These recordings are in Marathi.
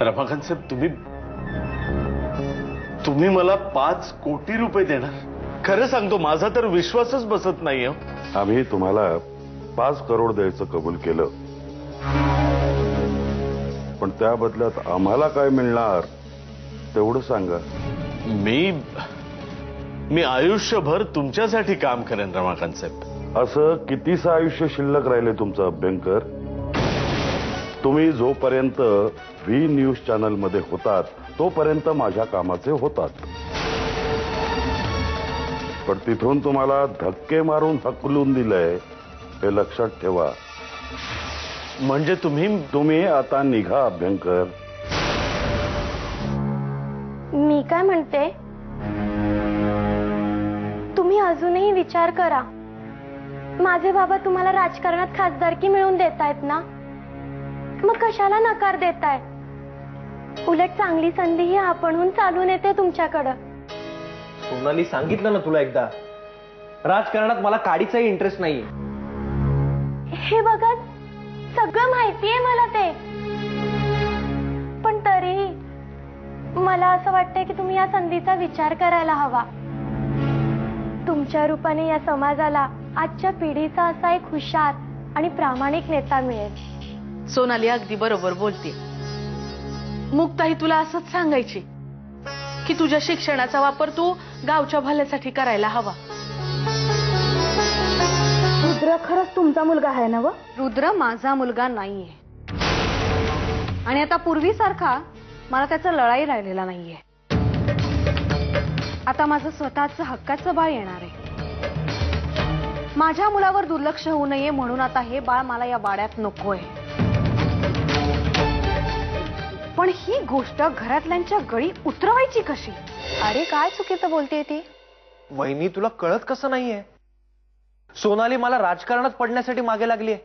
रमाकांत साहेब, तुम्ही मला 5 कोटी रुपये देणार? खरं सांगतो, माझा तर विश्वासच बसत नाहीये. आम्ही तुम्हाला 5 करोड द्यायचं कबूल केलं, पण त्या बदल्यात आम्हाला काय मिळणार तेवढं सांगा. मी आयुष्यभर तुमच्यासाठी काम करेन रमाकांत साहेब. असं कितीसं आयुष्य शिल्लक राहिले तुमचं अभ्यंकर? तुम्ही जोपर्यंत व्ही न्यूज चॅनल मध्ये होतात तोपर्यंत माझ्या कामाचे होतात, पण तिथून तुम्हाला धक्के मारून हकलून दिलंय हे लक्षात ठेवा. म्हणजे तुम्ही आता निघा अभ्यंकर. मी काय म्हणते, तुम्ही अजूनही विचार करा. माझे बाबा तुम्हाला राजकारणात खासदारकी मिळवून देतायत ना, मग कशाला नकार देताय? उलट चांगली संधीही आपणहून चालून येते तुमच्याकडं. सोनाली, सांगितलं ना तुला एकदा, राजकारणात मला काडीचाही इंटरेस्ट नाहीये. हे बघा, सगळं माहितीये मला ते, पण तरीही मला असं वाटतंय की तुम्ही या संधीचा विचार करायला हवा. तुमच्या रूपाने या समाजाला आजच्या पिढीचा असा एक हुशार आणि प्रामाणिक नेता मिळेल. सोनाली अगदी बरोबर बोलते. मुक्ताही तुला असंच सांगायची की तुझ्या शिक्षणाचा वापर तू गावच्या भल्यासाठी करायला हवा. रुद्र खरंच तुमचा मुलगा आहे ना? व रुद्र माझा मुलगा नाहीये, आणि आता पूर्वीसारखा मला त्याचा लढाई राहिलेला नाहीये. आता माझं स्वतःचं हक्काचं बाळ येणार आहे. माझ्या मुलावर दुर्लक्ष होऊ नये म्हणून आता हे बाळ मला या वाड्यात नकोय. पण ही गोष्ट घरातल्यांच्या गळी उतरवायची कशी? अरे काय चुकीचं बोलतेय ती? वहिनी, तुला कळत कसं नाहीये? सोनाली मला राजकारणात पडण्यासाठी मागे लागलीये.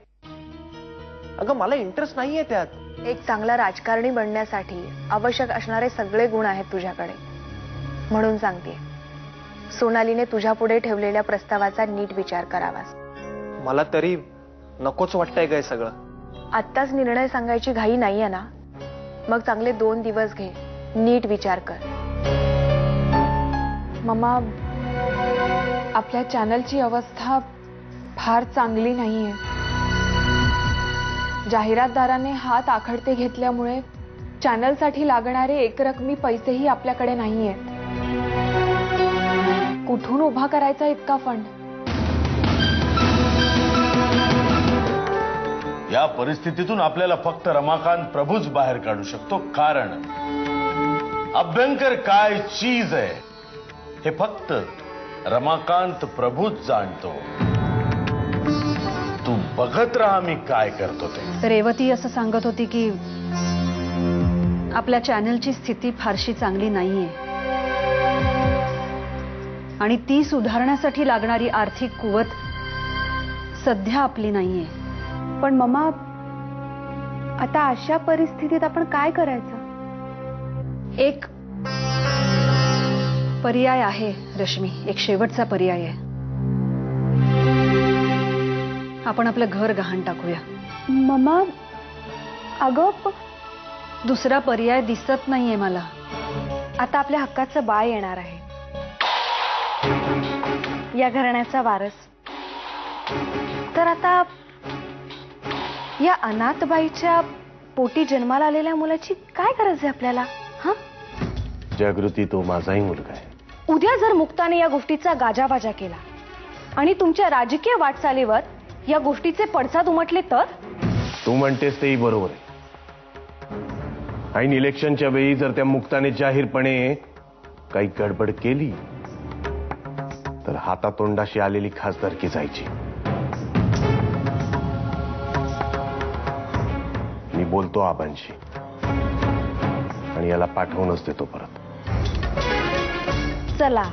अगं, मला इंटरेस्ट नाहीये त्यात. एक चांगला राजकारणी बनण्यासाठी आवश्यक असणारे सगळे गुण आहेत तुझ्याकडे, म्हणून सांगते, सोनालीने तुझ्या पुढे ठेवलेल्या प्रस्तावाचा नीट विचार करावास. मला तरी नकोच वाटतंय काय सगळं. आत्ताच निर्णय सांगायची घाई नाहीये ना, मग चांगले 2 दिवस घे, नीट विचार कर. मम्मा, आपल्या चॅनलची अवस्था फार चांगली नाहीये. जाहिरातदाराने हात आखडते घेतल्यामुळे चॅनलसाठी लागणारे एकरकमी पैसेही आपल्याकडे नाहीयेत. कुठून उभा करायचा इतका फंड? या परिस्थितीतून आपल्याला फक्त रमाकांत प्रभूच बाहेर काढू शकतो, कारण अभ्यंकर काय चीज आहे हे फक्त रमाकांत प्रभूच जाणतो. तू बघत राहा मी काय करतो ते. रेवती असं सांगत होती की आपल्या चॅनलची स्थिती फारशी चांगली नाहीये, आणि ती सुधारण्यासाठी लागणारी आर्थिक कुवत सध्या आपली नाहीये. पण मम्मा, आता अशा परिस्थितीत आपण काय करायचं? एक पर्याय आहे रश्मी, एक शेवटचा पर्याय आहे. आपण आपलं घर गहाण टाकूया. मम्मा, अगं, दुसरा पर्याय दिसत नाहीये मला. आता आपल्या हक्काचं बाळ येणार आहे, या घराण्याचा वारस. तर आता या अनाथबाईच्या पोटी जन्माला आलेल्या मुलाची काय गरज आहे आपल्याला? हा, जागृती, तो माझाही मुलगा आहे. उद्या जर मुक्ताने या गोष्टीचा गाजाबाजा केला आणि तुमच्या राजकीय वाटचालीवर या गोष्टीचे पडसाद उमटले तर? तू म्हणतेस तेही बरोबर आहे. ऐन इलेक्शनच्या वेळी जर त्या मुक्ताने जाहीरपणे काही गडबड केली तर हातातोंडाशी आलेली खासदारकी जायची. मी बोलतो आबांशी आणि याला पाठवूनच देतो परत. चला,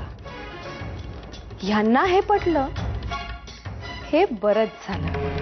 ह्यांना हे पटलं, हे बरंच झालं.